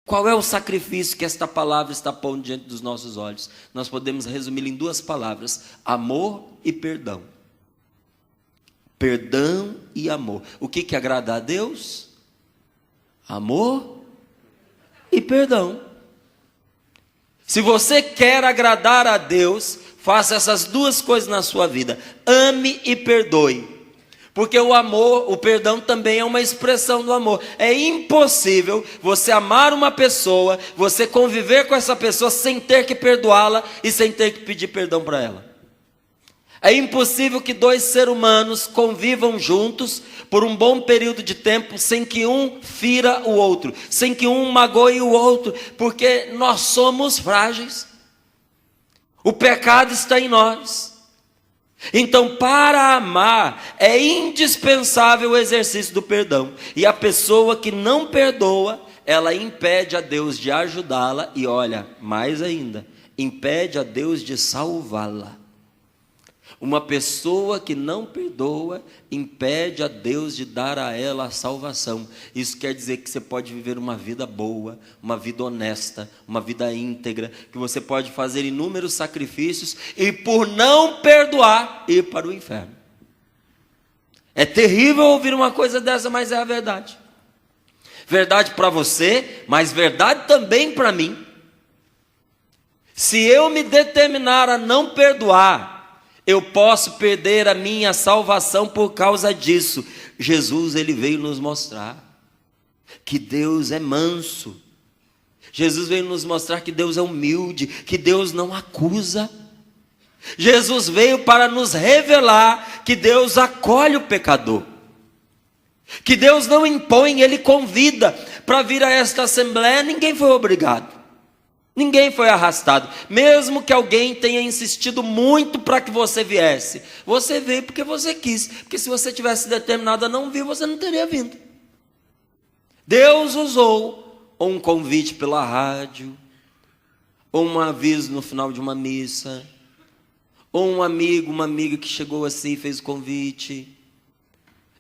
Qual é o sacrifício que esta palavra está pondo diante dos nossos olhos? Nós podemos resumi-lo em 2 palavras: amor e perdão. Perdão e amor. O que agrada a Deus? Amor e perdão. Se você quer agradar a Deus, faça essas 2 coisas na sua vida: ame e perdoe. Porque o amor, o perdão também é uma expressão do amor. É impossível você amar uma pessoa, você conviver com essa pessoa sem ter que perdoá-la e sem ter que pedir perdão para ela. É impossível que 2 seres humanos convivam juntos por um bom período de tempo sem que um fira o outro, sem que um magoe o outro, porque nós somos frágeis. O pecado está em nós. Então, para amar, é indispensável o exercício do perdão. E a pessoa que não perdoa, ela impede a Deus de ajudá-la e, olha, mais ainda, impede a Deus de salvá-la. Uma pessoa que não perdoa, impede a Deus de dar a ela a salvação. Isso quer dizer que você pode viver uma vida boa, uma vida honesta, uma vida íntegra, que você pode fazer inúmeros sacrifícios e por não perdoar, ir para o inferno. É terrível ouvir uma coisa dessa, mas é a verdade. Verdade para você, mas verdade também para mim. Se eu me determinar a não perdoar, eu posso perder a minha salvação por causa disso. Jesus, ele veio nos mostrar que Deus é manso. Jesus veio nos mostrar que Deus é humilde, que Deus não acusa. Jesus veio para nos revelar que Deus acolhe o pecador, que Deus não impõe, ele convida para vir a esta assembleia. Ninguém foi obrigado. Ninguém foi arrastado, mesmo que alguém tenha insistido muito para que você viesse. Você veio porque você quis, porque se você tivesse determinado a não vir, você não teria vindo. Deus usou ou um convite pela rádio, ou um aviso no final de uma missa, ou um amigo, uma amiga que chegou assim e fez o convite.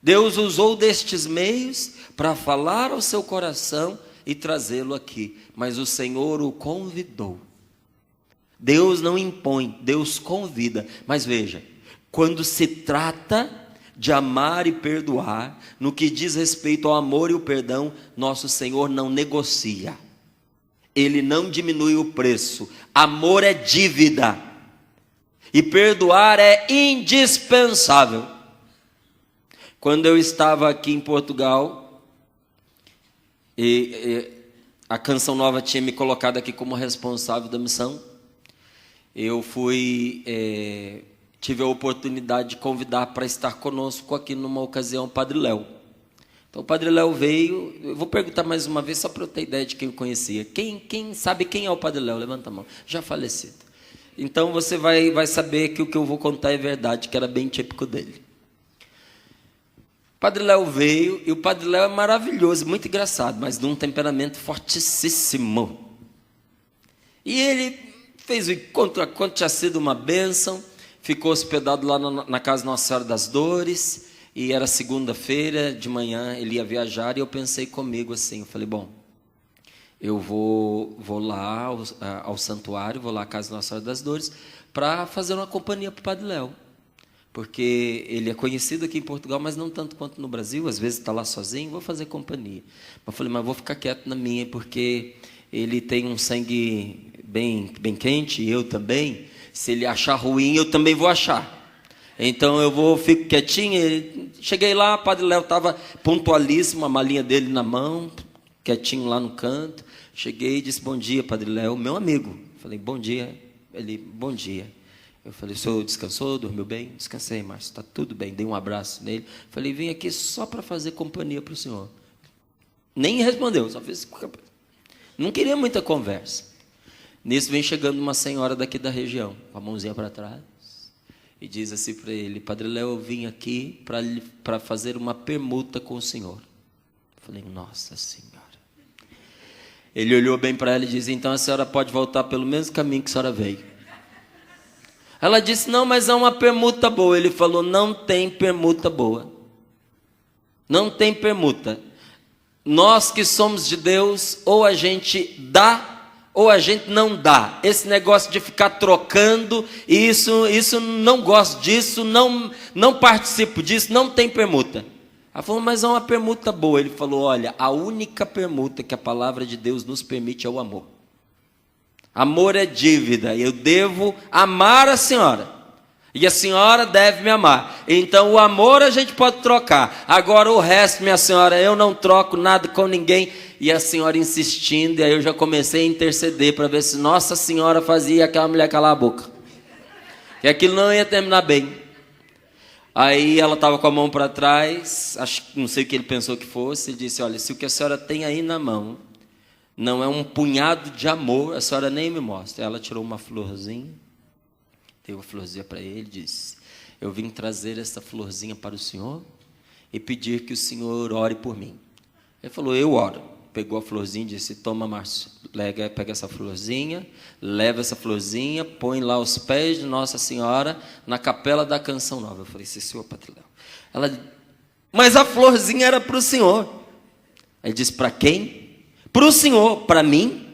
Deus usou destes meios para falar ao seu coração e trazê-lo aqui, mas o Senhor o convidou. Deus não impõe, Deus convida. Mas veja, quando se trata de amar e perdoar, no que diz respeito ao amor e o perdão, nosso Senhor não negocia, Ele não diminui o preço. Amor é dívida e perdoar é indispensável. Quando eu estava aqui em Portugal, e a Canção Nova tinha me colocado aqui como responsável da missão, eu tive a oportunidade de convidar para estar conosco aqui numa ocasião o Padre Léo. Então o Padre Léo veio. Eu vou perguntar mais uma vez só para eu ter ideia de quem eu conhecia. Quem sabe quem é o Padre Léo? Levanta a mão. Já falecido. Então você vai saber que o que eu vou contar é verdade, que era bem típico dele. O Padre Léo veio, e o Padre Léo é maravilhoso, muito engraçado, mas de um temperamento fortíssimo. E ele fez o encontro, quando tinha sido uma bênção, ficou hospedado lá na casa Nossa Senhora das Dores, e era segunda-feira de manhã, ele ia viajar, e eu pensei comigo assim, eu falei, bom, eu vou lá ao santuário, vou lá à casa Nossa Senhora das Dores, para fazer uma companhia para o Padre Léo. Porque ele é conhecido aqui em Portugal, mas não tanto quanto no Brasil. Às vezes está lá sozinho, vou fazer companhia. Mas falei, mas vou ficar quieto na minha, porque ele tem um sangue bem quente, e eu também. Se ele achar ruim, eu também vou achar. Então eu fico quietinho. Cheguei lá, o Padre Léo estava pontualíssimo, a malinha dele na mão, quietinho lá no canto. Cheguei e disse, bom dia, Padre Léo, meu amigo. Falei, bom dia. Ele, bom dia. Eu falei, o senhor descansou, dormiu bem? Descansei, Márcio, está tudo bem. Dei um abraço nele. Falei, vim aqui só para fazer companhia para o senhor. Nem respondeu, só fez... Não queria muita conversa. Nisso vem chegando uma senhora daqui da região, com a mãozinha para trás, e diz assim para ele, Padre Léo, eu vim aqui para fazer uma permuta com o senhor. Falei, nossa senhora. Ele olhou bem para ela e disse, então a senhora pode voltar pelo mesmo caminho que a senhora veio. Ela disse, não, mas é uma permuta boa. Ele falou, não tem permuta boa. Não tem permuta. nós que somos de Deus, ou a gente dá, ou a gente não dá. Esse negócio de ficar trocando, isso não gosto disso, não participo disso, não tem permuta. Ela falou, mas é uma permuta boa. Ele falou, olha, a única permuta que a palavra de Deus nos permite é o amor. Amor é dívida, eu devo amar a senhora, e a senhora deve me amar. Então o amor a gente pode trocar, agora o resto, minha senhora, eu não troco nada com ninguém. E a senhora insistindo, e aí eu já comecei a interceder para ver se Nossa Senhora fazia aquela mulher calar a boca, que aquilo não ia terminar bem. Aí ela estava com a mão para trás, não sei o que ele pensou que fosse. Ele disse, olha, se o que a senhora tem aí na mão não é um punhado de amor, a senhora nem me mostra. Ela tirou uma florzinha, deu uma florzinha para ele, disse, eu vim trazer essa florzinha para o senhor e pedir que o senhor ore por mim. Ele falou, eu oro. Pegou a florzinha e disse, toma, Márcio, pega essa florzinha, leva essa florzinha, põe lá os pés de Nossa Senhora na capela da Canção Nova. Eu falei, sim, senhor Patrilão. Ela disse, mas a florzinha era para o senhor. Ele disse, para quem? Para o senhor. Para mim?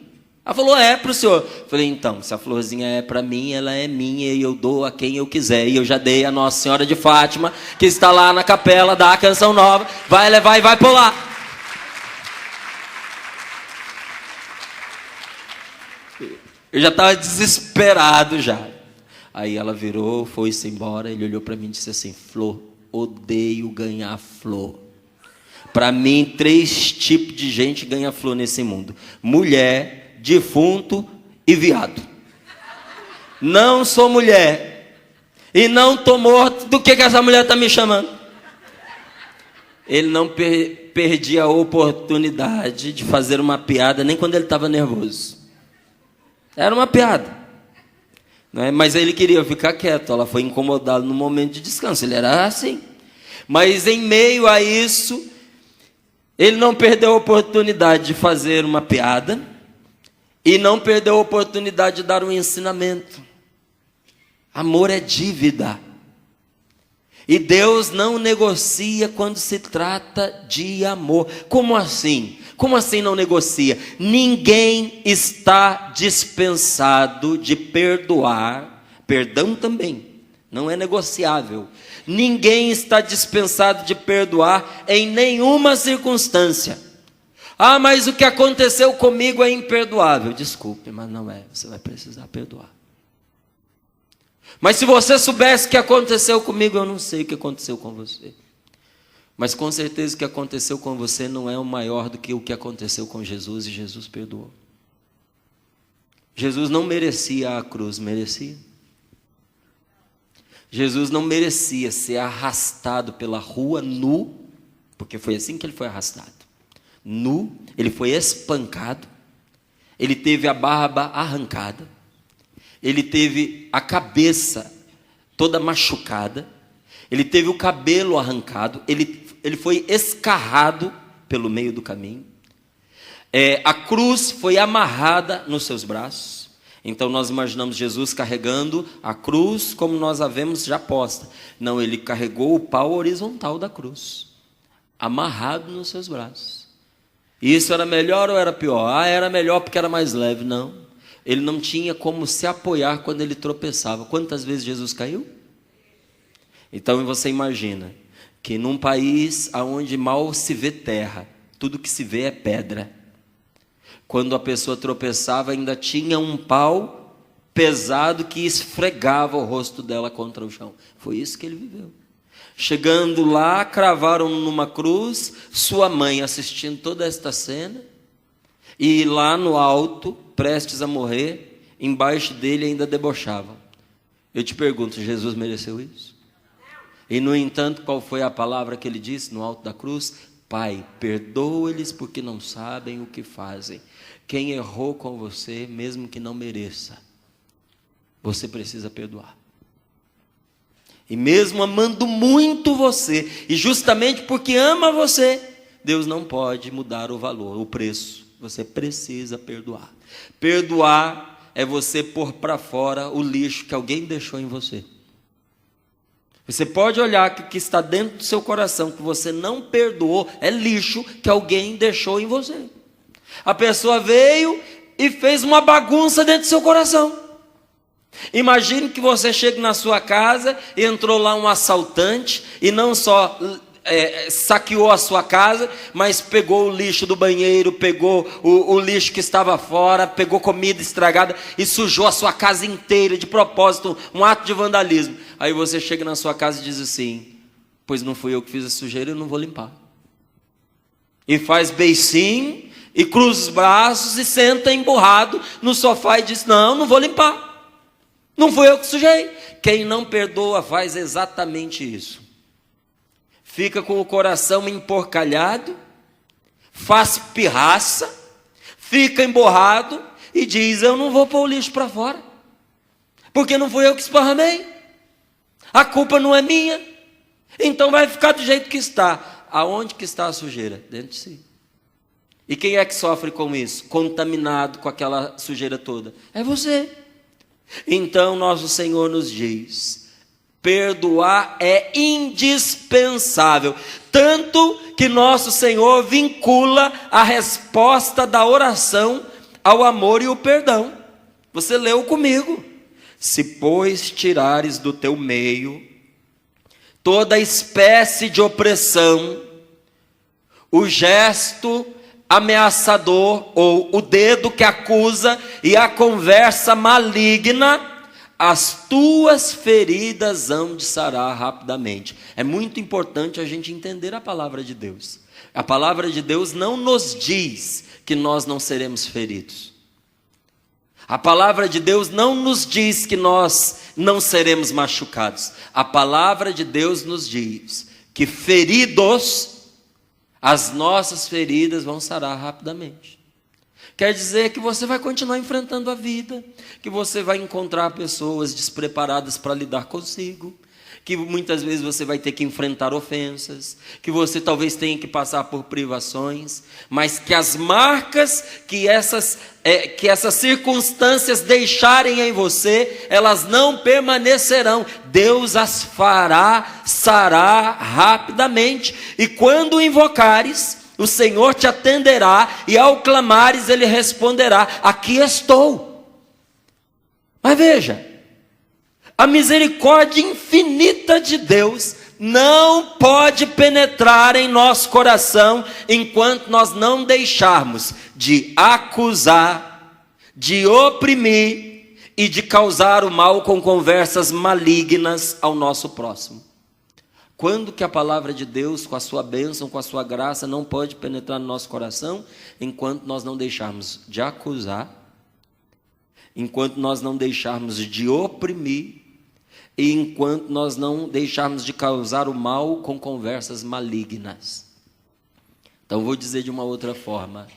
Ela falou, é para o senhor. Eu falei, então, se a florzinha é para mim, ela é minha e eu dou a quem eu quiser. E eu já dei a Nossa Senhora de Fátima, que está lá na capela da Canção Nova. Vai levar e vai pular. Eu já estava desesperado já. Aí ela virou, foi-se embora. Ele olhou para mim e disse assim, Flor, odeio ganhar flor. Para mim, 3 tipos de gente ganha flor nesse mundo: mulher, defunto e viado. Não sou mulher e não estou morto. Do que essa mulher está me chamando? Ele não perdia a oportunidade de fazer uma piada, nem quando ele estava nervoso. Era uma piada, né? Mas ele queria ficar quieto. Ela foi incomodada no momento de descanso. Ele era assim. Mas em meio a isso, ele não perdeu a oportunidade de fazer uma piada e não perdeu a oportunidade de dar um ensinamento. Amor é dívida. E Deus não negocia quando se trata de amor. Como assim? Como assim não negocia? Ninguém está dispensado de perdoar. Perdão também não é negociável. Ninguém está dispensado de perdoar em nenhuma circunstância. Ah, mas o que aconteceu comigo é imperdoável. Desculpe, mas não é. Você vai precisar perdoar. Mas se você soubesse o que aconteceu comigo, eu não sei o que aconteceu com você. Mas com certeza o que aconteceu com você não é o maior do que o que aconteceu com Jesus, e Jesus perdoou. Jesus não merecia a cruz, merecia. Jesus não merecia ser arrastado pela rua nu, porque foi assim que ele foi arrastado. Nu, ele foi espancado, ele teve a barba arrancada, ele teve a cabeça toda machucada, ele teve o cabelo arrancado, ele foi escarrado pelo meio do caminho. A cruz foi amarrada nos seus braços. Então nós imaginamos Jesus carregando a cruz como nós a vemos já posta. Não, ele carregou o pau horizontal da cruz, amarrado nos seus braços. E isso era melhor ou era pior? Ah, era melhor porque era mais leve. Não. Ele não tinha como se apoiar quando ele tropeçava. Quantas vezes Jesus caiu? Então você imagina que num país onde mal se vê terra, tudo que se vê é pedra. Quando a pessoa tropeçava, ainda tinha um pau pesado que esfregava o rosto dela contra o chão. Foi isso que ele viveu. Chegando lá, cravaram numa cruz, sua mãe assistindo toda esta cena, e lá no alto, prestes a morrer, embaixo dele ainda debochava. Eu te pergunto, Jesus mereceu isso? E no entanto, qual foi a palavra que ele disse no alto da cruz? Pai, perdoa-lhes porque não sabem o que fazem. Quem errou com você, mesmo que não mereça, você precisa perdoar. E mesmo amando muito você, e justamente porque ama você, Deus não pode mudar o valor, o preço. Você precisa perdoar. Perdoar é você pôr para fora o lixo que alguém deixou em você. Você pode olhar que o que está dentro do seu coração, que você não perdoou, é lixo que alguém deixou em você. A pessoa veio e fez uma bagunça dentro do seu coração. Imagine que você chega na sua casa e entrou lá um assaltante e não só saqueou a sua casa, mas pegou o lixo do banheiro, pegou o lixo que estava fora, pegou comida estragada e sujou a sua casa inteira de propósito, um ato de vandalismo. Aí você chega na sua casa e diz assim: pois não fui eu que fiz a sujeira, eu não vou limpar. E faz beicinho e cruza os braços e senta emburrado no sofá e diz: não vou limpar, não fui eu que sujei. Quem não perdoa faz exatamente isso. Fica com o coração emporcalhado, faz pirraça, fica emborrado e diz: eu não vou pôr o lixo para fora, porque não fui eu que esparramei, a culpa não é minha, então vai ficar do jeito que está. Aonde que está a sujeira? Dentro de si. E quem é que sofre com isso? Contaminado com aquela sujeira toda? É você. Então nosso Senhor nos diz: perdoar é indispensável, tanto que nosso Senhor vincula a resposta da oração ao amor e o perdão. Você leu comigo: se pois tirares do teu meio toda espécie de opressão, o gesto ameaçador ou o dedo que acusa e a conversa maligna, as tuas feridas hão de sarar rapidamente. É muito importante a gente entender a palavra de Deus. A palavra de Deus não nos diz que nós não seremos feridos. A palavra de Deus não nos diz que nós não seremos machucados. A palavra de Deus nos diz que feridos, as nossas feridas vão sarar rapidamente. Quer dizer que você vai continuar enfrentando a vida, que você vai encontrar pessoas despreparadas para lidar consigo, que muitas vezes você vai ter que enfrentar ofensas, que você talvez tenha que passar por privações, mas que as marcas que essas circunstâncias deixarem em você, elas não permanecerão. Deus as fará sarar rapidamente, e quando o invocares, o Senhor te atenderá, e ao clamares Ele responderá: aqui estou. Mas veja, a misericórdia infinita de Deus não pode penetrar em nosso coração enquanto nós não deixarmos de acusar, de oprimir e de causar o mal com conversas malignas ao nosso próximo. Quando que a palavra de Deus, com a sua bênção, com a sua graça, não pode penetrar no nosso coração? Enquanto nós não deixarmos de acusar, enquanto nós não deixarmos de oprimir, e enquanto nós não deixarmos de causar o mal com conversas malignas. Então vou dizer de uma outra forma: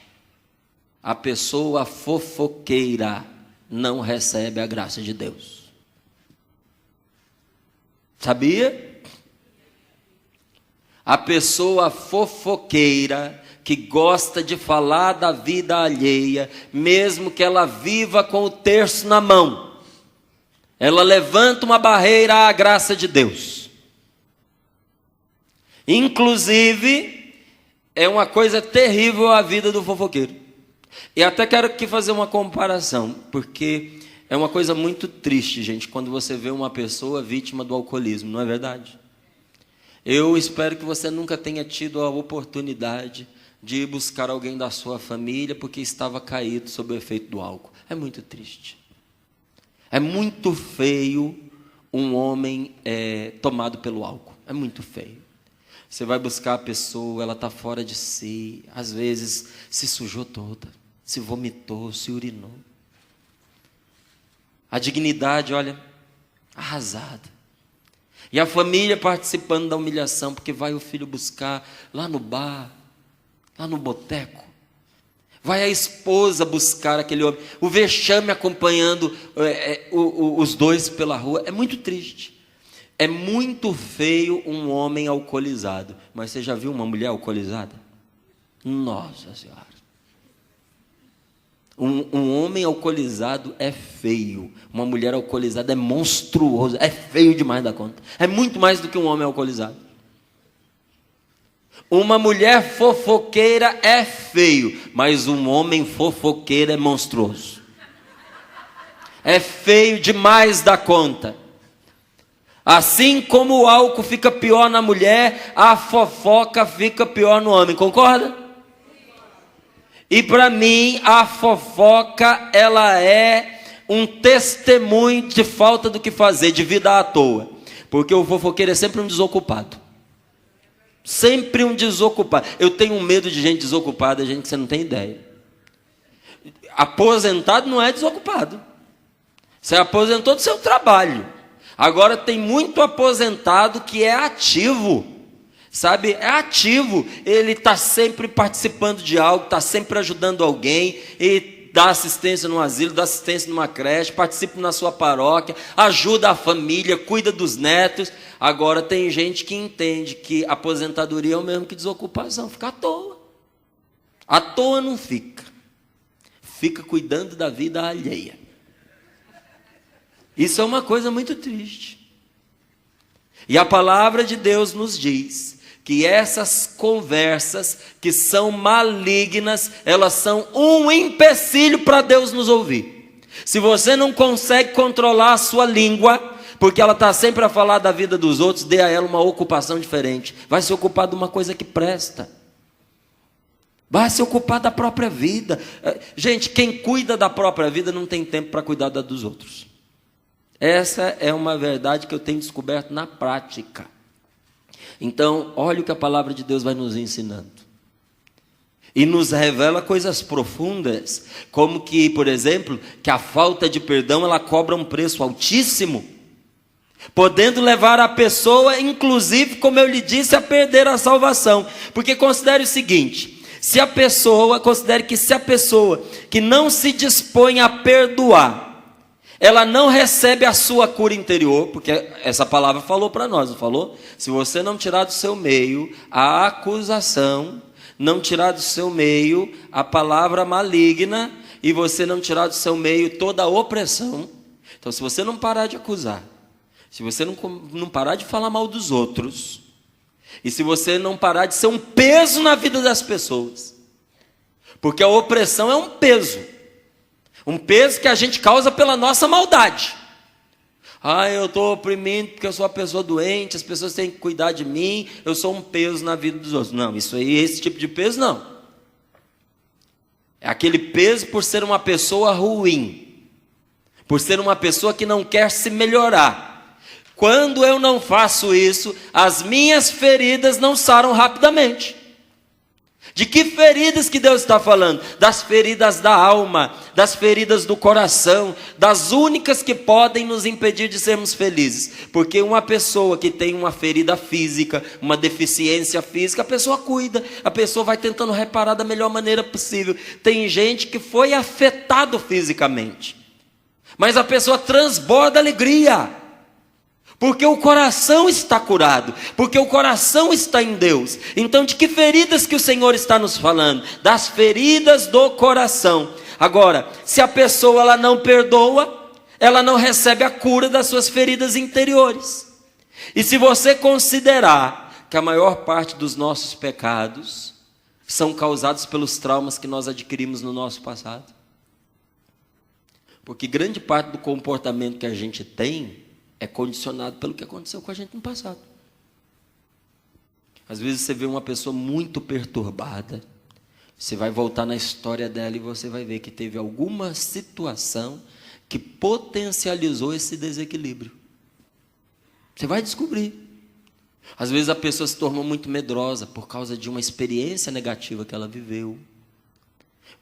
a pessoa fofoqueira não recebe a graça de Deus. Sabia? A pessoa fofoqueira, que gosta de falar da vida alheia, mesmo que ela viva com o terço na mão, ela levanta uma barreira à graça de Deus. Inclusive, é uma coisa terrível a vida do fofoqueiro. E até quero aqui fazer uma comparação, porque é uma coisa muito triste, gente, quando você vê uma pessoa vítima do alcoolismo, não é verdade? Eu espero que você nunca tenha tido a oportunidade de ir buscar alguém da sua família porque estava caído sob o efeito do álcool. É muito triste. É muito feio um homem tomado pelo álcool. É muito feio. Você vai buscar a pessoa, ela está fora de si, às vezes se sujou toda, se vomitou, se urinou. A dignidade, olha, arrasada. E a família participando da humilhação, porque vai o filho buscar lá no bar, lá no boteco. Vai a esposa buscar aquele homem, o vexame acompanhando os dois pela rua. É muito triste. É muito feio um homem alcoolizado. Mas você já viu uma mulher alcoolizada? Nossa Senhora. Um homem alcoolizado é feio. Uma mulher alcoolizada é monstruoso. É feio demais da conta. É muito mais do que um homem alcoolizado. Uma mulher fofoqueira é feio, mas um homem fofoqueiro é monstruoso. É feio demais da conta. Assim como o álcool fica pior na mulher, a fofoca fica pior no homem. Concorda? E para mim, a fofoca, ela é um testemunho de falta do que fazer, de vida à toa. Porque o fofoqueiro é sempre um desocupado. Sempre um desocupado. Eu tenho um medo de gente desocupada, gente que você não tem ideia. Aposentado não é desocupado. Você aposentou do seu trabalho. Agora tem muito aposentado que é ativo. Sabe, é ativo, ele está sempre participando de algo, está sempre ajudando alguém, e dá assistência no asilo, dá assistência numa creche, participa na sua paróquia, ajuda a família, cuida dos netos. Agora tem gente que entende que aposentadoria é o mesmo que desocupação, fica à toa. À toa não fica, fica cuidando da vida alheia. Isso é uma coisa muito triste. E a palavra de Deus nos diz que essas conversas que são malignas, elas são um empecilho para Deus nos ouvir. Se você não consegue controlar a sua língua, porque ela está sempre a falar da vida dos outros, dê a ela uma ocupação diferente. Vai se ocupar de uma coisa que presta. Vai se ocupar da própria vida. Gente, quem cuida da própria vida não tem tempo para cuidar da dos outros. Essa é uma verdade que eu tenho descoberto na prática. Então, olha o que a palavra de Deus vai nos ensinando. E nos revela coisas profundas, como que, por exemplo, que a falta de perdão, ela cobra um preço altíssimo, podendo levar a pessoa, inclusive, como eu lhe disse, a perder a salvação. Porque considere o seguinte, considere que se a pessoa que não se dispõe a perdoar, ela não recebe a sua cura interior, porque essa palavra falou para nós, não falou? Se você não tirar do seu meio a acusação, não tirar do seu meio a palavra maligna, e você não tirar do seu meio toda a opressão, então se você não parar de acusar, se você não parar de falar mal dos outros, e se você não parar de ser um peso na vida das pessoas, porque a opressão é um peso que a gente causa pela nossa maldade. Eu estou oprimindo porque eu sou uma pessoa doente, as pessoas têm que cuidar de mim, eu sou um peso na vida dos outros. Não, esse tipo de peso não. É aquele peso por ser uma pessoa ruim, por ser uma pessoa que não quer se melhorar. Quando eu não faço isso, as minhas feridas não saram rapidamente. De que feridas que Deus está falando? Das feridas da alma, das feridas do coração, das únicas que podem nos impedir de sermos felizes. Porque uma pessoa que tem uma ferida física, uma deficiência física, a pessoa cuida, a pessoa vai tentando reparar da melhor maneira possível. Tem gente que foi afetado fisicamente, mas a pessoa transborda alegria. Porque o coração está curado, porque o coração está em Deus. Então, de que feridas que o Senhor está nos falando? Das feridas do coração. Agora, se a pessoa ela não perdoa, ela não recebe a cura das suas feridas interiores. E se você considerar que a maior parte dos nossos pecados são causados pelos traumas que nós adquirimos no nosso passado, porque grande parte do comportamento que a gente tem é condicionado pelo que aconteceu com a gente no passado. Às vezes você vê uma pessoa muito perturbada, você vai voltar na história dela e você vai ver que teve alguma situação que potencializou esse desequilíbrio. Você vai descobrir. Às vezes a pessoa se tornou muito medrosa por causa de uma experiência negativa que ela viveu.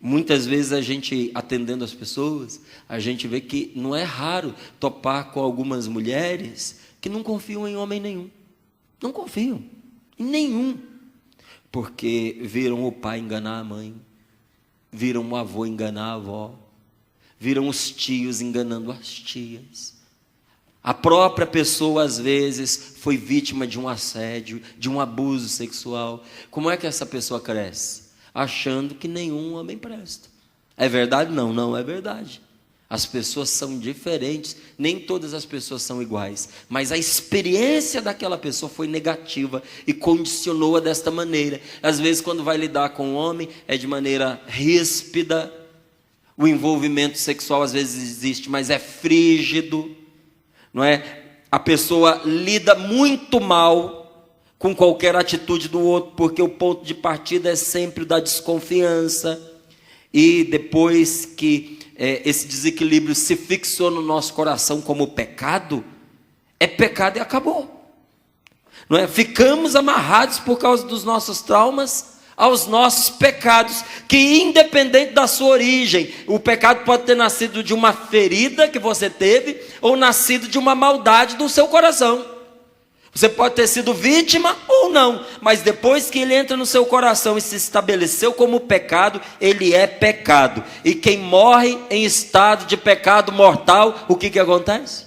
Muitas vezes a gente, atendendo as pessoas, a gente vê que não é raro topar com algumas mulheres que não confiam em homem nenhum. Não confiam em nenhum. Porque viram o pai enganar a mãe, viram o avô enganar a avó, viram os tios enganando as tias. A própria pessoa, às vezes, foi vítima de um assédio, de um abuso sexual. Como é que essa pessoa cresce? Achando que nenhum homem presta. É verdade? Não, não é verdade. As pessoas são diferentes, nem todas as pessoas são iguais, mas a experiência daquela pessoa foi negativa e condicionou-a desta maneira. Às vezes, quando vai lidar com o homem, é de maneira ríspida, o envolvimento sexual às vezes existe, mas é frígido, não é? A pessoa lida muito mal com qualquer atitude do outro, porque o ponto de partida é sempre o da desconfiança, e depois que esse desequilíbrio se fixou no nosso coração como pecado, é pecado e acabou, não é? Ficamos amarrados por causa dos nossos traumas aos nossos pecados, que independente da sua origem, o pecado pode ter nascido de uma ferida que você teve, ou nascido de uma maldade do seu coração. Você pode ter sido vítima ou não, mas depois que ele entra no seu coração e se estabeleceu como pecado, ele é pecado. E quem morre em estado de pecado mortal, o que acontece?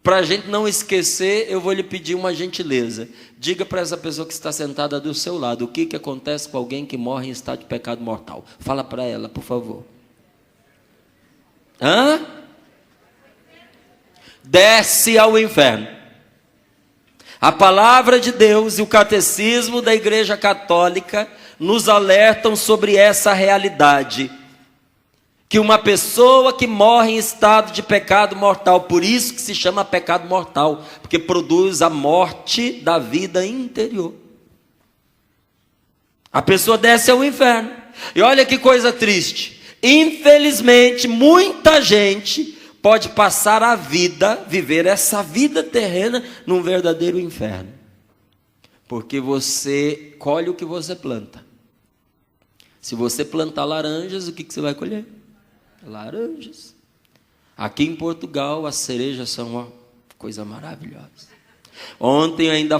Para a gente não esquecer, eu vou lhe pedir uma gentileza. Diga para essa pessoa que está sentada do seu lado, o que acontece com alguém que morre em estado de pecado mortal? Fala para ela, por favor. Desce ao inferno. A palavra de Deus e o catecismo da Igreja Católica nos alertam sobre essa realidade, que uma pessoa que morre em estado de pecado mortal, por isso que se chama pecado mortal, porque produz a morte da vida interior. A pessoa desce ao inferno. E olha que coisa triste, infelizmente muita gente pode passar a vida, viver essa vida terrena num verdadeiro inferno, porque você colhe o que você planta. Se você plantar laranjas, o que você vai colher? Laranjas. Aqui em Portugal as cerejas são uma coisa maravilhosa. Ontem eu ainda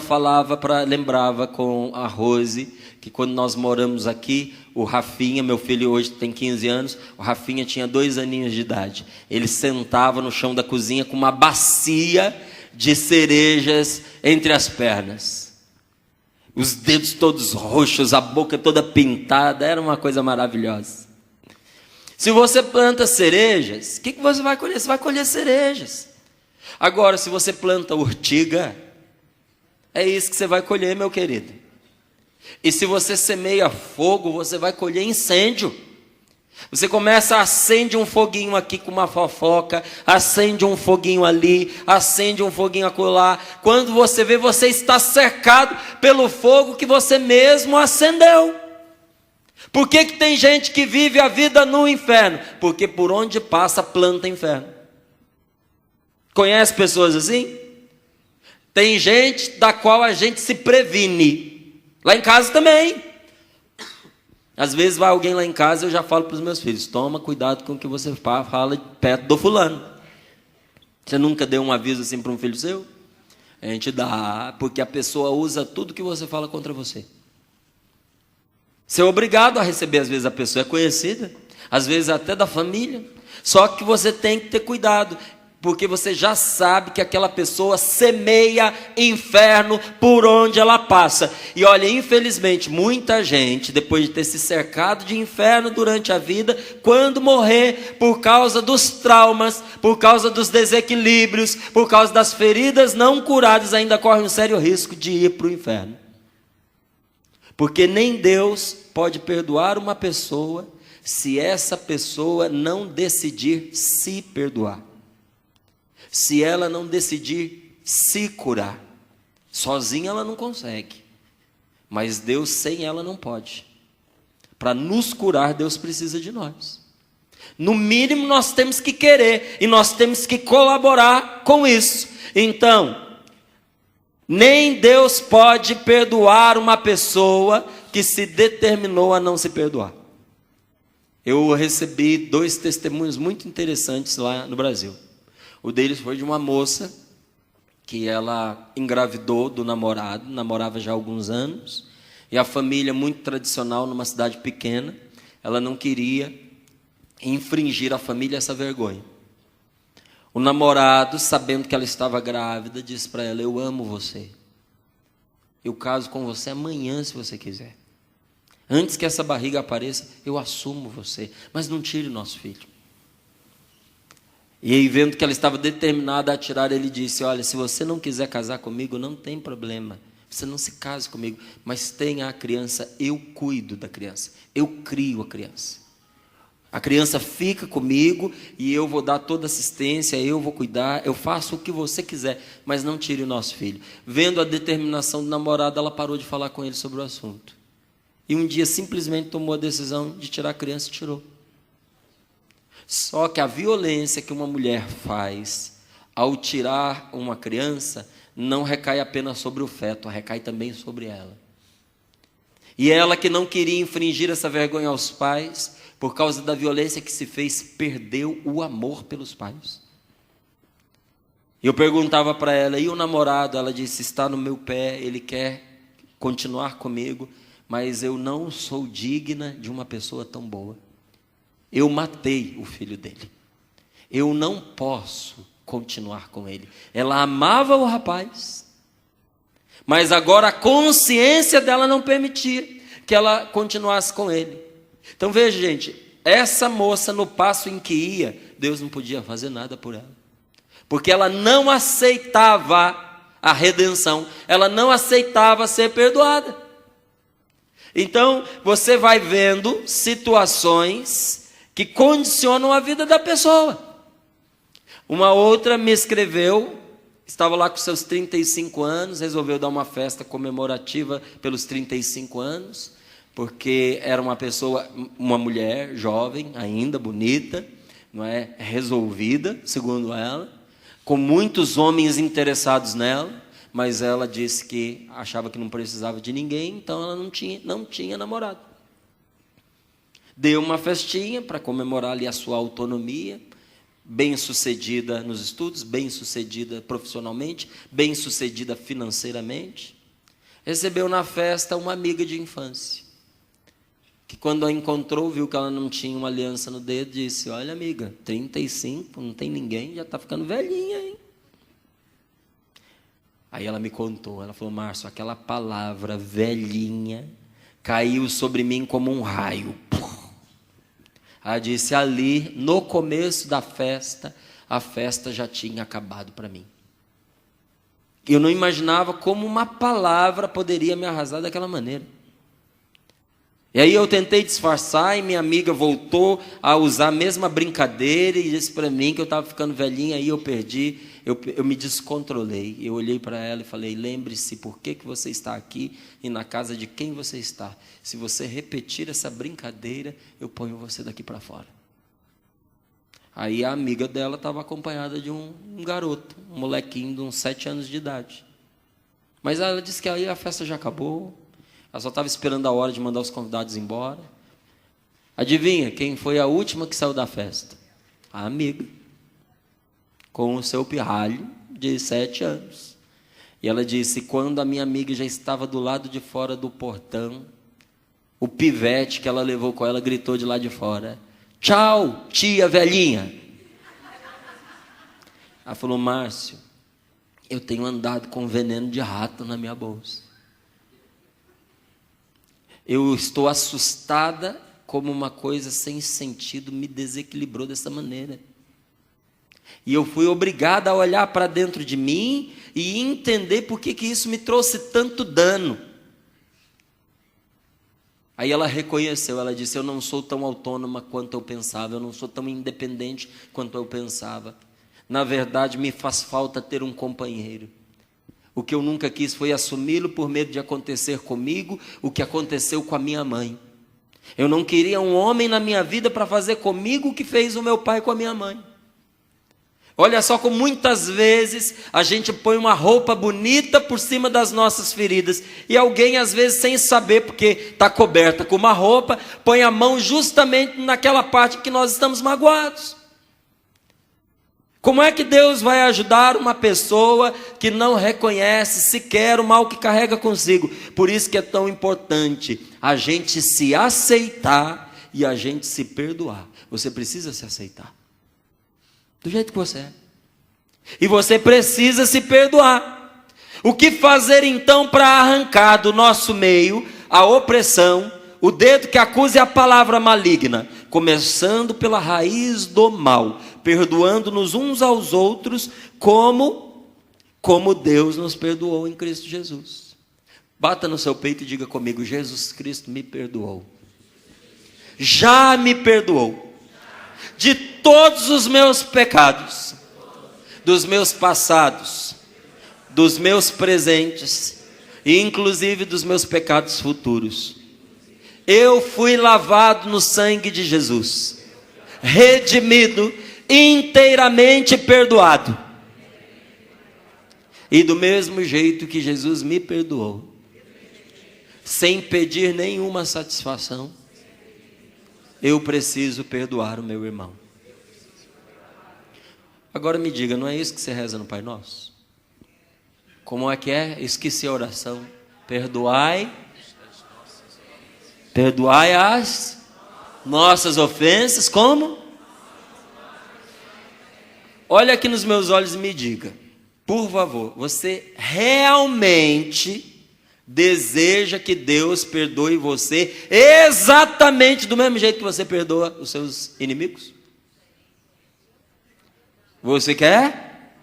lembrava com a Rose, que quando nós moramos aqui, o Rafinha, meu filho hoje tem 15 anos, o Rafinha tinha 2 aninhos de idade. Ele sentava no chão da cozinha com uma bacia de cerejas entre as pernas. Os dedos todos roxos, a boca toda pintada, era uma coisa maravilhosa. Se você planta cerejas, o que você vai colher? Você vai colher cerejas. Agora, se você planta urtiga, é isso que você vai colher, meu querido. E se você semeia fogo, você vai colher incêndio. Você começa, acende um foguinho aqui com uma fofoca, acende um foguinho ali, acende um foguinho acolá. Quando você vê, você está cercado pelo fogo que você mesmo acendeu. Por que tem gente que vive a vida no inferno? Porque por onde passa, planta inferno. Conhece pessoas assim? Tem gente da qual a gente se previne. Lá em casa também. Às vezes vai alguém lá em casa, eu já falo para os meus filhos, toma cuidado com o que você fala perto do fulano. Você nunca deu um aviso assim para um filho seu? A gente dá, porque a pessoa usa tudo que você fala contra você. Você é obrigado a receber, às vezes a pessoa é conhecida, às vezes até da família. Só que você tem que ter cuidado, porque você já sabe que aquela pessoa semeia inferno por onde ela passa. E olha, infelizmente, muita gente, depois de ter se cercado de inferno durante a vida, quando morrer, por causa dos traumas, por causa dos desequilíbrios, por causa das feridas não curadas, ainda corre um sério risco de ir para o inferno. Porque nem Deus pode perdoar uma pessoa se essa pessoa não decidir se perdoar. Se ela não decidir se curar. Sozinha ela não consegue. Mas Deus sem ela não pode. Para nos curar, Deus precisa de nós. No mínimo nós temos que querer. E nós temos que colaborar com isso. Então, nem Deus pode perdoar uma pessoa que se determinou a não se perdoar. Eu recebi 2 testemunhos muito interessantes lá no Brasil. O deles foi de uma moça que ela engravidou do namorado, namorava já há alguns anos, e a família muito tradicional numa cidade pequena, ela não queria infringir à família essa vergonha. O namorado, sabendo que ela estava grávida, disse para ela, eu amo você. Eu caso com você amanhã se você quiser. Antes que essa barriga apareça, eu assumo você, mas não tire o nosso filho. E aí, vendo que ela estava determinada a tirar, ele disse: olha, se você não quiser casar comigo, não tem problema. Você não se case comigo, mas tenha a criança, eu cuido da criança. Eu crio a criança. A criança fica comigo e eu vou dar toda assistência, eu vou cuidar, eu faço o que você quiser, mas não tire o nosso filho. Vendo a determinação do namorado, ela parou de falar com ele sobre o assunto. E um dia simplesmente tomou a decisão de tirar a criança e tirou. Só que a violência que uma mulher faz ao tirar uma criança não recai apenas sobre o feto, recai também sobre ela. E ela, que não queria infringir essa vergonha aos pais, por causa da violência que se fez, perdeu o amor pelos pais. Eu perguntava para ela: e o namorado? Ela disse: está no meu pé, ele quer continuar comigo, mas eu não sou digna de uma pessoa tão boa. Eu matei o filho dele. Eu não posso continuar com ele. Ela amava o rapaz, mas agora a consciência dela não permitia que ela continuasse com ele. Então veja, gente, essa moça, no passo em que ia, Deus não podia fazer nada por ela, porque ela não aceitava a redenção, ela não aceitava ser perdoada. Então você vai vendo situações que condicionam a vida da pessoa. Uma outra me escreveu, estava lá com seus 35 anos, resolveu dar uma festa comemorativa pelos 35 anos, porque era uma pessoa, uma mulher jovem, ainda bonita, não é, resolvida, segundo ela, com muitos homens interessados nela, mas ela disse que achava que não precisava de ninguém, então ela não tinha namorado. Deu uma festinha para comemorar ali a sua autonomia, bem-sucedida nos estudos, bem-sucedida profissionalmente, bem-sucedida financeiramente. Recebeu na festa uma amiga de infância, que quando a encontrou, viu que ela não tinha uma aliança no dedo, disse: olha, amiga, 35, não tem ninguém, já está ficando velhinha, hein? Aí ela me contou, ela falou: Márcio, aquela palavra velhinha caiu sobre mim como um raio. Ela disse: ali, no começo da festa, a festa já tinha acabado para mim. Eu não imaginava como uma palavra poderia me arrasar daquela maneira. E aí eu tentei disfarçar e minha amiga voltou a usar a mesma brincadeira e disse para mim que eu estava ficando velhinha, aí eu perdi, eu me descontrolei. Eu olhei para ela e falei: lembre-se por que você está aqui e na casa de quem você está. Se você repetir essa brincadeira, eu ponho você daqui para fora. Aí a amiga dela estava acompanhada de um garoto, um molequinho de uns 7 anos de idade. Mas ela disse que aí a festa já acabou. Ela só estava esperando a hora de mandar os convidados embora. Adivinha quem foi a última que saiu da festa? A amiga, com o seu pirralho de 7 anos. E ela disse: quando a minha amiga já estava do lado de fora do portão, o pivete que ela levou com ela gritou de lá de fora: tchau, tia velhinha. Ela falou: Márcio, eu tenho andado com veneno de rato na minha bolsa. Eu estou assustada como uma coisa sem sentido me desequilibrou dessa maneira. E eu fui obrigada a olhar para dentro de mim e entender por que isso me trouxe tanto dano. Aí ela reconheceu, ela disse: eu não sou tão autônoma quanto eu pensava, eu não sou tão independente quanto eu pensava. Na verdade, me faz falta ter um companheiro. O que eu nunca quis foi assumi-lo por medo de acontecer comigo o que aconteceu com a minha mãe. Eu não queria um homem na minha vida para fazer comigo o que fez o meu pai com a minha mãe. Olha só como muitas vezes a gente põe uma roupa bonita por cima das nossas feridas. E alguém, às vezes, sem saber, porque está coberta com uma roupa, põe a mão justamente naquela parte que nós estamos magoados. Como é que Deus vai ajudar uma pessoa que não reconhece sequer o mal que carrega consigo? Por isso que é tão importante a gente se aceitar e a gente se perdoar. Você precisa se aceitar do jeito que você é. E você precisa se perdoar. O que fazer então para arrancar do nosso meio a opressão, o dedo que acusa é a palavra maligna, começando pela raiz do mal, perdoando-nos uns aos outros, como Deus nos perdoou em Cristo Jesus. Bata no seu peito e diga comigo: Jesus Cristo me perdoou. Já me perdoou de todos os meus pecados, dos meus passados, dos meus presentes e inclusive dos meus pecados futuros. Eu fui lavado no sangue de Jesus, redimido, inteiramente perdoado. E do mesmo jeito que Jesus me perdoou, sem pedir nenhuma satisfação, eu preciso perdoar o meu irmão. Agora me diga, não é isso que você reza no Pai Nosso? Como é que é? Esqueci a oração. Perdoai as nossas ofensas, como? Olha aqui nos meus olhos e me diga, por favor, você realmente deseja que Deus perdoe você exatamente do mesmo jeito que você perdoa os seus inimigos? Você quer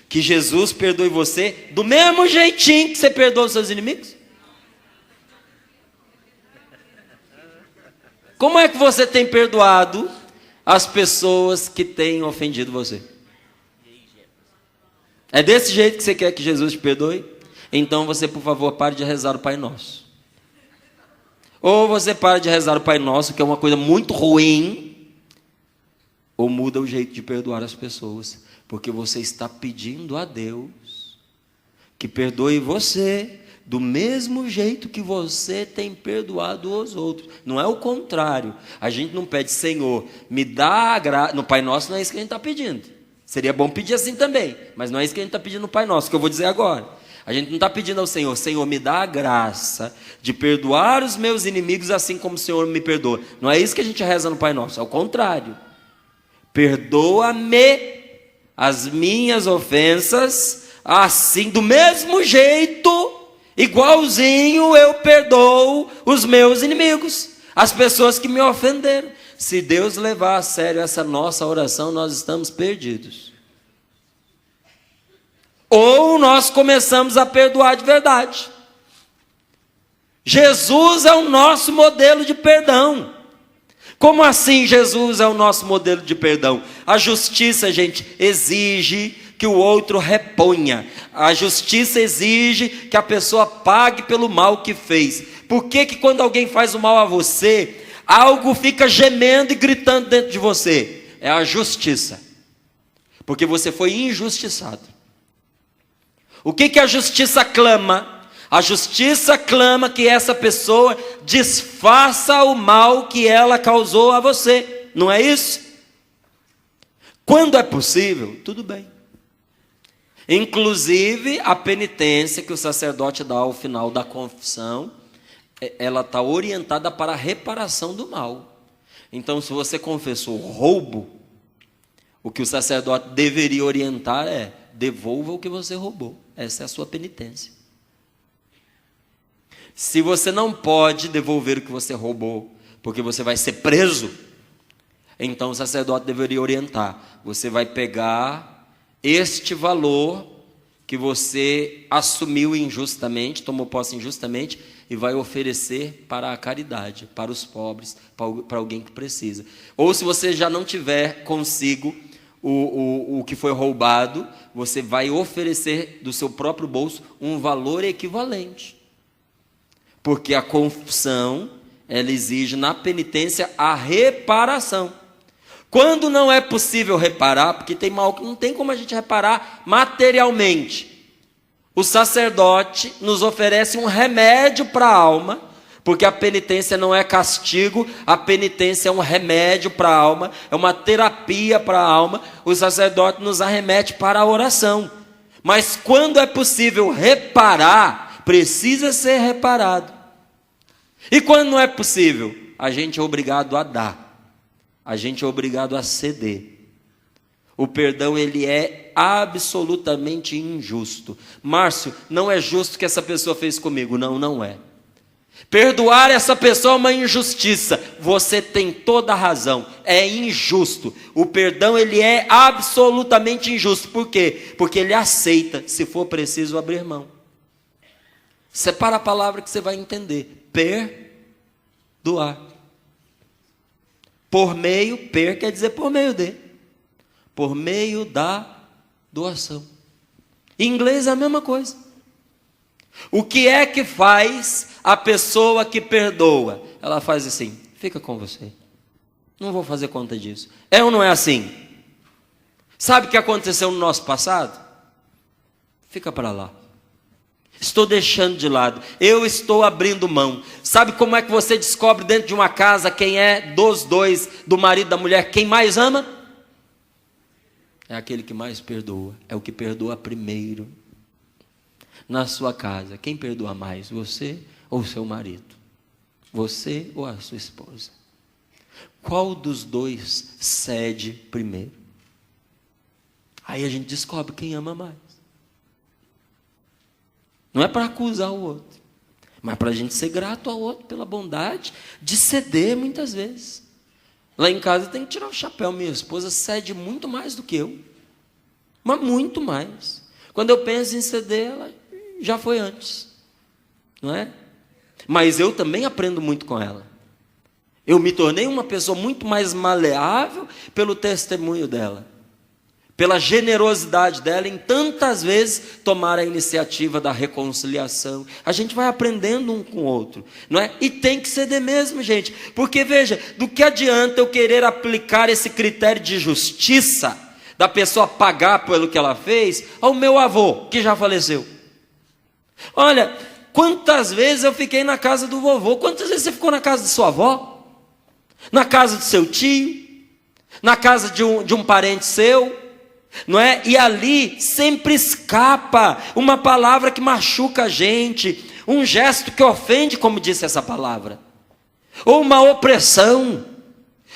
que Jesus perdoe você do mesmo jeitinho que você perdoa os seus inimigos? Como é que você tem perdoado as pessoas que têm ofendido você? É desse jeito que você quer que Jesus te perdoe? Então você, por favor, pare de rezar o Pai Nosso. Ou você para de rezar o Pai Nosso, que é uma coisa muito ruim, ou muda o jeito de perdoar as pessoas, porque você está pedindo a Deus que perdoe você do mesmo jeito que você tem perdoado os outros. Não é o contrário. A gente não pede: Senhor, me dá a graça. No Pai Nosso não é isso que a gente está pedindo. Seria bom pedir assim também, mas não é isso que a gente está pedindo no Pai Nosso, que eu vou dizer agora. A gente não está pedindo ao Senhor: Senhor, me dá a graça de perdoar os meus inimigos assim como o Senhor me perdoa. Não é isso que a gente reza no Pai Nosso, é o contrário. Perdoa-me as minhas ofensas, assim, do mesmo jeito, igualzinho eu perdoo os meus inimigos, as pessoas que me ofenderam. Se Deus levar a sério essa nossa oração, nós estamos perdidos. Ou nós começamos a perdoar de verdade. Jesus é o nosso modelo de perdão. Como assim Jesus é o nosso modelo de perdão? A justiça, gente, exige que o outro reponha. A justiça exige que a pessoa pague pelo mal que fez. Por que quando alguém faz o mal a você, algo fica gemendo e gritando dentro de você? É a justiça. Porque você foi injustiçado. O que a justiça clama? A justiça clama que essa pessoa desfaça o mal que ela causou a você. Não é isso? Quando é possível, tudo bem. Inclusive, a penitência que o sacerdote dá ao final da confissão, ela está orientada para a reparação do mal. Então, se você confessou roubo, o que o sacerdote deveria orientar é: devolva o que você roubou. Essa é a sua penitência. Se você não pode devolver o que você roubou, porque você vai ser preso, então o sacerdote deveria orientar: você vai pegar este valor que você assumiu injustamente, tomou posse injustamente, e vai oferecer para a caridade, para os pobres, para alguém que precisa. Ou se você já não tiver consigo o que foi roubado, você vai oferecer do seu próprio bolso um valor equivalente. Porque a confissão, ela exige na penitência a reparação. Quando não é possível reparar, porque tem mal que não tem como a gente reparar materialmente, o sacerdote nos oferece um remédio para a alma, porque a penitência não é castigo, a penitência é um remédio para a alma, é uma terapia para a alma. O sacerdote nos arremete para a oração. Mas quando é possível reparar, precisa ser reparado. E quando não é possível, a gente é obrigado a dar, a gente é obrigado a ceder. O perdão, ele é absolutamente injusto. Márcio, não é justo o que essa pessoa fez comigo. Não, não é. Perdoar essa pessoa é uma injustiça. Você tem toda a razão. É injusto. O perdão, ele é absolutamente injusto. Por quê? Porque ele aceita, se for preciso, abrir mão. Separa a palavra que você vai entender. Perdoar. Por meio, quer dizer por meio de. Por meio da doação. Em inglês é a mesma coisa. O que é que faz a pessoa que perdoa? Ela faz assim: fica com você, não vou fazer conta disso. É ou não é assim? Sabe o que aconteceu no nosso passado? Fica para lá. Estou deixando de lado, eu estou abrindo mão. Sabe como é que você descobre dentro de uma casa quem é dos dois, do marido e da mulher, quem mais ama? É aquele que mais perdoa, é o que perdoa primeiro. Na sua casa, quem perdoa mais? Você ou seu marido? Você ou a sua esposa? Qual dos dois cede primeiro? Aí a gente descobre quem ama mais. Não é para acusar o outro, mas para a gente ser grato ao outro pela bondade de ceder muitas vezes. Lá em casa tem que tirar o chapéu. Minha esposa cede muito mais do que eu, mas muito mais. Quando eu penso em ceder, ela já foi antes, não é? Mas eu também aprendo muito com ela. Eu me tornei uma pessoa muito mais maleável pelo testemunho dela, pela generosidade dela em tantas vezes tomar a iniciativa da reconciliação. A gente vai aprendendo um com o outro, não é? E tem que ceder mesmo, gente, porque veja, do que adianta eu querer aplicar esse critério de justiça, da pessoa pagar pelo que ela fez, ao meu avô, que já faleceu? Olha, quantas vezes eu fiquei na casa do vovô? Quantas vezes você ficou na casa de sua avó? Na casa do seu tio? Na casa de um parente seu? Não é? E ali sempre escapa uma palavra que machuca a gente, um gesto que ofende, como disse essa palavra, ou uma opressão.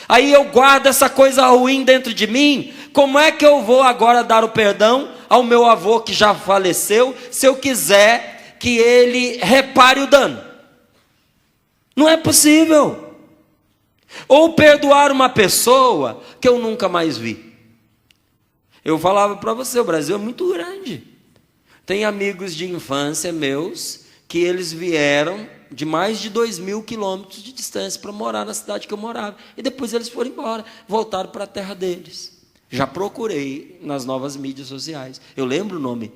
Aí eu guardo essa coisa ruim dentro de mim. Como é que eu vou agora dar o perdão ao meu avô que já faleceu, se eu quiser que ele repare o dano? Não é possível. Ou perdoar uma pessoa que eu nunca mais vi. Eu falava para você, o Brasil é muito grande. Tem amigos de infância meus que eles vieram de mais de 2.000 quilômetros de distância para morar na cidade que eu morava. E depois eles foram embora, voltaram para a terra deles. Já procurei nas novas mídias sociais. Eu lembro o nome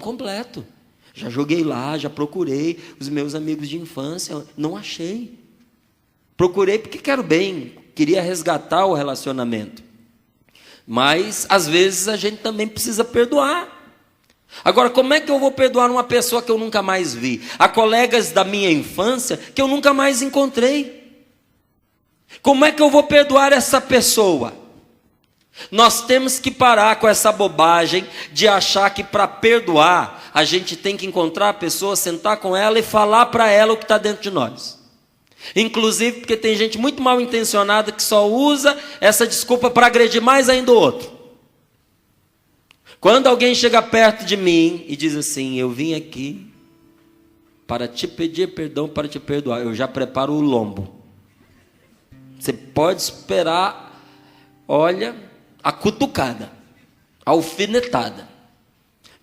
completo. Já joguei lá, já procurei os meus amigos de infância, não achei. Procurei porque quero bem, queria resgatar o relacionamento. Mas, às vezes, a gente também precisa perdoar. Agora, como é que eu vou perdoar uma pessoa que eu nunca mais vi? Há colegas da minha infância que eu nunca mais encontrei. Como é que eu vou perdoar essa pessoa? Nós temos que parar com essa bobagem de achar que para perdoar, a gente tem que encontrar a pessoa, sentar com ela e falar para ela o que está dentro de nós. Inclusive porque tem gente muito mal intencionada que só usa essa desculpa para agredir mais ainda o outro. Quando alguém chega perto de mim e diz assim: eu vim aqui para te pedir perdão, para te perdoar, eu já preparo o lombo. Você pode esperar, olha, a cutucada, a alfinetada.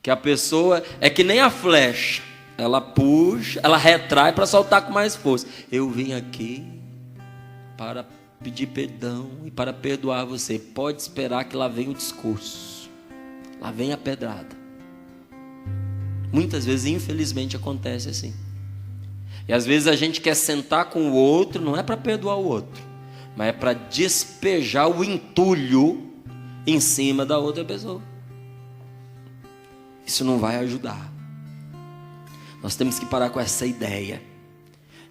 Que a pessoa é que nem a flecha, ela puxa, ela retrai para soltar com mais força. Eu vim aqui para pedir perdão e para perdoar você. Pode esperar que lá vem o discurso, lá vem a pedrada. Muitas vezes, infelizmente, acontece assim. E às vezes a gente quer sentar com o outro, não é para perdoar o outro, mas é para despejar o entulho em cima da outra pessoa. Isso não vai ajudar. Nós temos que parar com essa ideia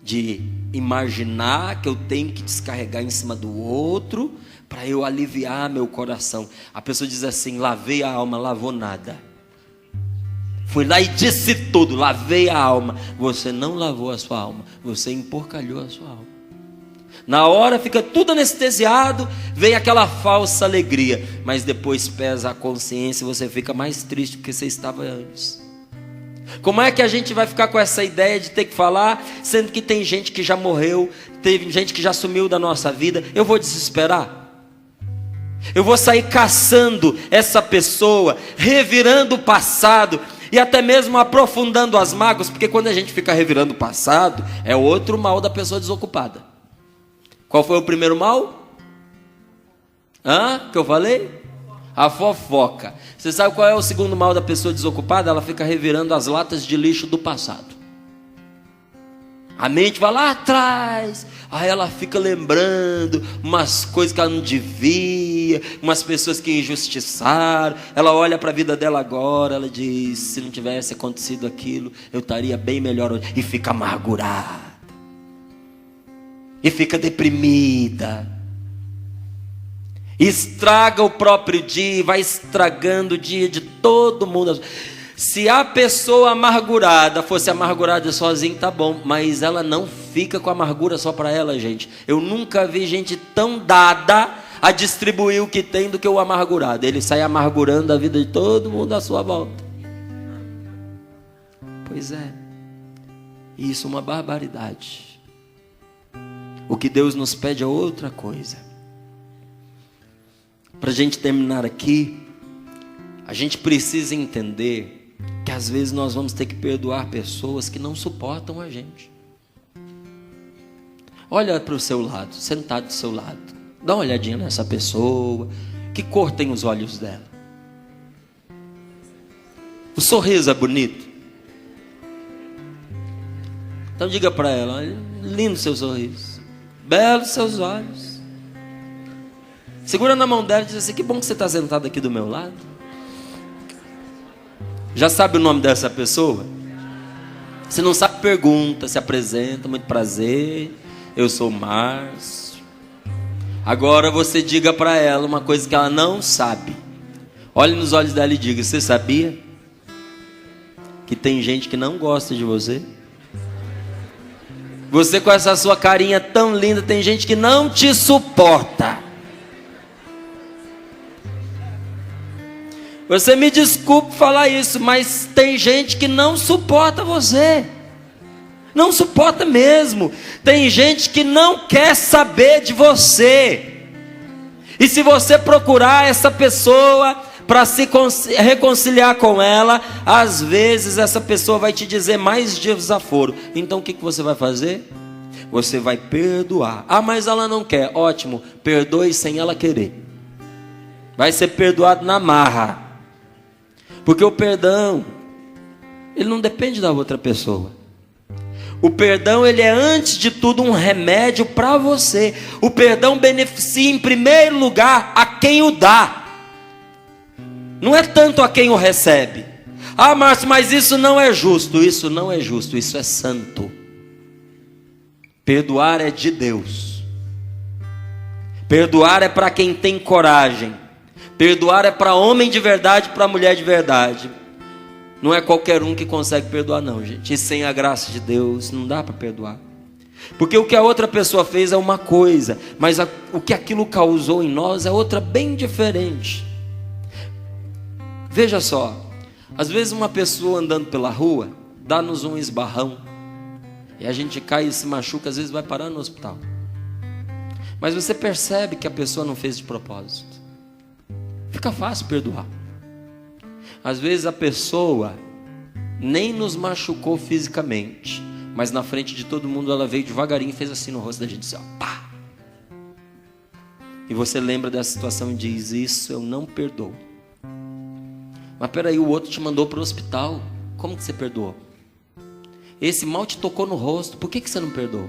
de imaginar que eu tenho que descarregar em cima do outro para eu aliviar meu coração. A pessoa diz assim: lavei a alma, lavou nada. Fui lá e disse tudo, lavei a alma. Você não lavou a sua alma, você emporcalhou a sua alma. Na hora fica tudo anestesiado, vem aquela falsa alegria, mas depois pesa a consciência e você fica mais triste do que você estava antes. Como é que a gente vai ficar com essa ideia de ter que falar, sendo que tem gente que já morreu, teve gente que já sumiu da nossa vida? Eu vou desesperar? Eu vou sair caçando essa pessoa, revirando o passado e até mesmo aprofundando as mágoas, porque quando a gente fica revirando o passado, é outro mal da pessoa desocupada. Qual foi o primeiro mal? Que eu falei? A fofoca. Você sabe qual é o segundo mal da pessoa desocupada? Ela fica revirando as latas de lixo do passado. A mente vai lá atrás, aí ela fica lembrando umas coisas que ela não devia, umas pessoas que injustiçaram. Ela olha para a vida dela agora, ela diz: se não tivesse acontecido aquilo, eu estaria bem melhor hoje. E fica amargurada, e fica deprimida. Estraga o próprio dia, vai estragando o dia de todo mundo. Se a pessoa amargurada fosse amargurada sozinha, tá bom, mas ela não fica com a amargura só para ela, gente. Eu nunca vi gente tão dada a distribuir o que tem do que o amargurado. Ele sai amargurando a vida de todo mundo à sua volta. Pois é, isso é uma barbaridade. O que Deus nos pede é outra coisa. Para a gente terminar aqui, a gente precisa entender que às vezes nós vamos ter que perdoar pessoas que não suportam a gente. Olha para o seu lado, sentado do seu lado, dá uma olhadinha nessa pessoa. Que cor tem os olhos dela? O sorriso é bonito? Então diga para ela: lindo seu sorriso, belos seus olhos. Segura na mão dela e diz assim: que bom que você está sentado aqui do meu lado. Já sabe o nome dessa pessoa? Se não sabe, pergunta, se apresenta. Muito prazer, eu sou Márcio. Agora você diga para ela uma coisa que ela não sabe. Olhe nos olhos dela e diga: você sabia que tem gente que não gosta de você? Você com essa sua carinha tão linda, tem gente que não te suporta. Você me desculpe falar isso, mas tem gente que não suporta você. Não suporta mesmo. Tem gente que não quer saber de você. E se você procurar essa pessoa para se reconciliar com ela, às vezes essa pessoa vai te dizer mais desaforo. Então o que você vai fazer? Você vai perdoar. Mas ela não quer. Ótimo, perdoe sem ela querer. Vai ser perdoado na marra. Porque o perdão, ele não depende da outra pessoa. O perdão, ele é antes de tudo um remédio para você. O perdão beneficia em primeiro lugar a quem o dá. Não é tanto a quem o recebe. Márcio, mas isso não é justo. Isso não é justo, isso é santo. Perdoar é de Deus. Perdoar é para quem tem coragem. Perdoar é para homem de verdade, para mulher de verdade. Não é qualquer um que consegue perdoar não, gente. E sem a graça de Deus não dá para perdoar. Porque o que a outra pessoa fez é uma coisa, mas o que aquilo causou em nós é outra bem diferente. Veja só, às vezes uma pessoa andando pela rua dá-nos um esbarrão e a gente cai e se machuca, às vezes vai parar no hospital. Mas você percebe que a pessoa não fez de propósito. Fica fácil perdoar. Às vezes a pessoa nem nos machucou fisicamente, mas na frente de todo mundo ela veio devagarinho e fez assim no rosto da gente, assim, ó, pá. E você lembra dessa situação e diz: isso eu não perdoo. Mas peraí, o outro te mandou para o hospital, como que você perdoou? Esse mal te tocou no rosto, por que você não perdoou?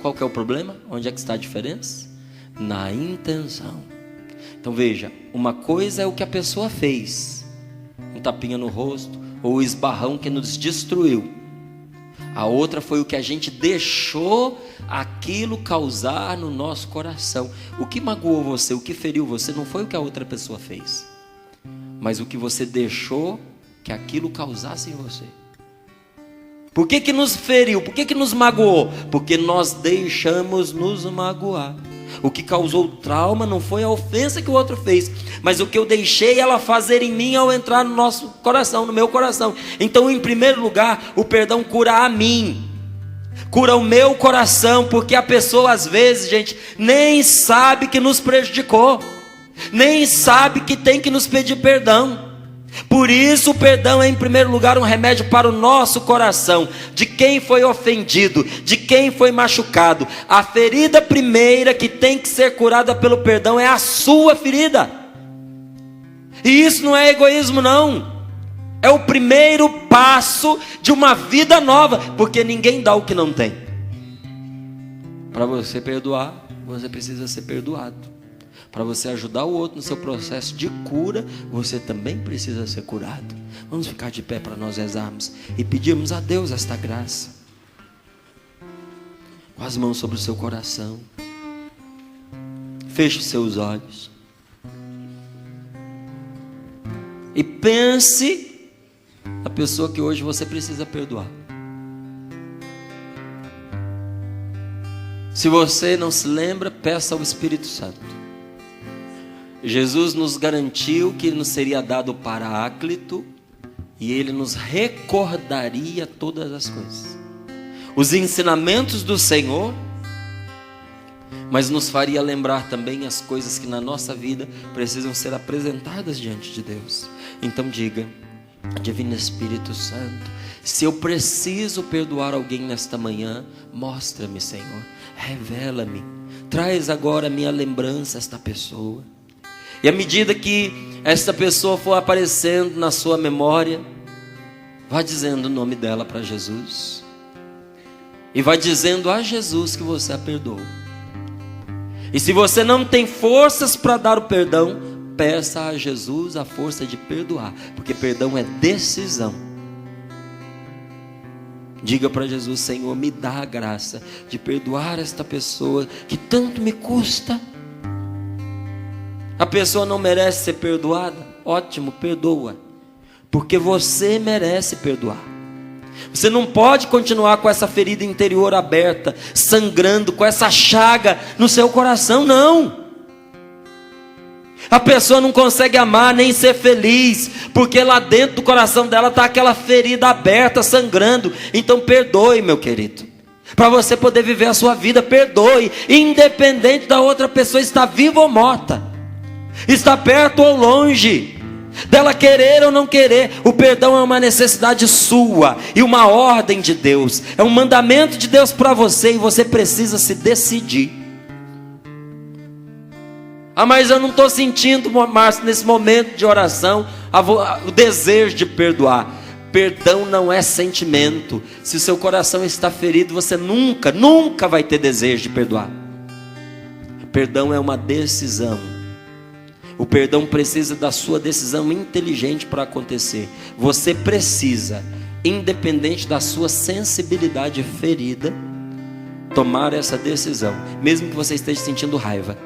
Qual que é o problema? Onde é que está a diferença? Na intenção. Então veja, uma coisa é o que a pessoa fez, um tapinha no rosto, ou o esbarrão que nos destruiu. A outra foi o que a gente deixou aquilo causar no nosso coração. O que magoou você, o que feriu você, não foi o que a outra pessoa fez, mas o que você deixou que aquilo causasse em você. Por que nos feriu? Por que nos magoou? Porque nós deixamos nos magoar. O que causou trauma não foi a ofensa que o outro fez, mas o que eu deixei ela fazer em mim ao entrar no nosso coração, no meu coração. Então, em primeiro lugar, o perdão cura a mim, cura o meu coração, porque a pessoa às vezes, gente, nem sabe que nos prejudicou, nem sabe que tem que nos pedir perdão. Por isso o perdão é em primeiro lugar um remédio para o nosso coração, de quem foi ofendido, de quem foi machucado. A ferida primeira que tem que ser curada pelo perdão é a sua ferida. E isso não é egoísmo não, é o primeiro passo de uma vida nova, porque ninguém dá o que não tem. Para você perdoar, você precisa ser perdoado. Para você ajudar o outro no seu processo de cura, você também precisa ser curado. Vamos ficar de pé para nós rezarmos e pedirmos a Deus esta graça. Com as mãos sobre o seu coração, feche os seus olhos e pense na pessoa que hoje você precisa perdoar. Se você não se lembra, peça ao Espírito Santo. Jesus nos garantiu que nos seria dado o Paráclito e Ele nos recordaria todas as coisas, os ensinamentos do Senhor, mas nos faria lembrar também as coisas que na nossa vida precisam ser apresentadas diante de Deus. Então diga: Divino Espírito Santo, se eu preciso perdoar alguém nesta manhã, mostra-me, Senhor, revela-me, traz agora a minha lembrança esta pessoa. E à medida que esta pessoa for aparecendo na sua memória, vá dizendo o nome dela para Jesus. E vá dizendo a Jesus que você a perdoou. E se você não tem forças para dar o perdão, peça a Jesus a força de perdoar. Porque perdão é decisão. Diga para Jesus: Senhor, me dá a graça de perdoar esta pessoa que tanto me custa. A pessoa não merece ser perdoada? Ótimo, perdoa, porque você merece perdoar. Você não pode continuar com essa ferida interior aberta, sangrando, com essa chaga no seu coração, não. A pessoa não consegue amar nem ser feliz, porque lá dentro do coração dela está aquela ferida aberta, sangrando. Então perdoe, meu querido. Para você poder viver a sua vida, perdoe, independente da outra pessoa estar viva ou morta, está perto ou longe, dela querer ou não querer. O perdão é uma necessidade sua e uma ordem de Deus, é um mandamento de Deus para você, e você precisa se decidir. Ah, mas eu não estou sentindo, Márcio, nesse momento de oração, o desejo de perdoar. Perdão não é sentimento. Se o seu coração está ferido, você nunca vai ter desejo de perdoar. Perdão é uma decisão. O perdão precisa da sua decisão inteligente para acontecer. Você precisa, independente da sua sensibilidade ferida, tomar essa decisão. Mesmo que você esteja sentindo raiva,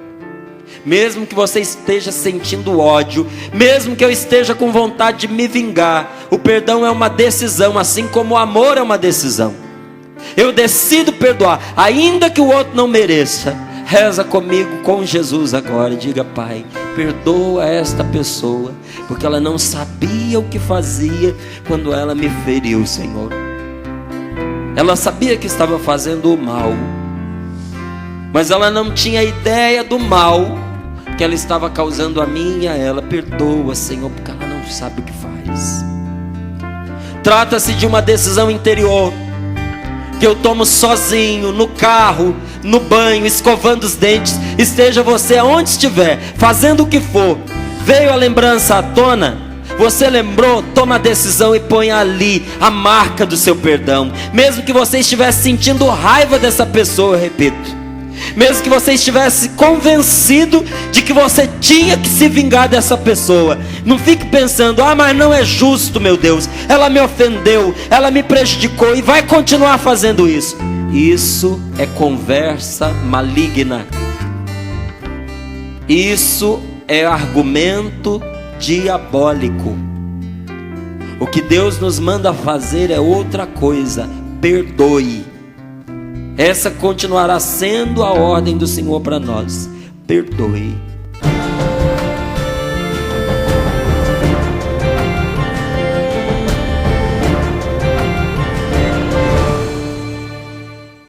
mesmo que você esteja sentindo ódio, mesmo que eu esteja com vontade de me vingar, o perdão é uma decisão, assim como o amor é uma decisão. Eu decido perdoar, ainda que o outro não mereça. Reza comigo com Jesus agora e diga: Pai, perdoa esta pessoa, porque ela não sabia o que fazia quando ela me feriu, Senhor. Ela sabia que estava fazendo o mal, mas ela não tinha ideia do mal que ela estava causando a mim e a ela. Perdoa, Senhor, porque ela não sabe o que faz. Trata-se de uma decisão interior que eu tomo sozinho, no carro, no banho, escovando os dentes. Esteja você aonde estiver, fazendo o que for, veio a lembrança à tona, você lembrou, toma a decisão e põe ali a marca do seu perdão. Mesmo que você estivesse sentindo raiva dessa pessoa, eu repito, mesmo que você estivesse convencido de que você tinha que se vingar dessa pessoa, não fique pensando: ah, mas não é justo, meu Deus, ela me ofendeu, ela me prejudicou e vai continuar fazendo isso. Isso é conversa maligna. Isso é argumento diabólico. O que Deus nos manda fazer é outra coisa: perdoe. Essa continuará sendo a ordem do Senhor para nós: perdoe.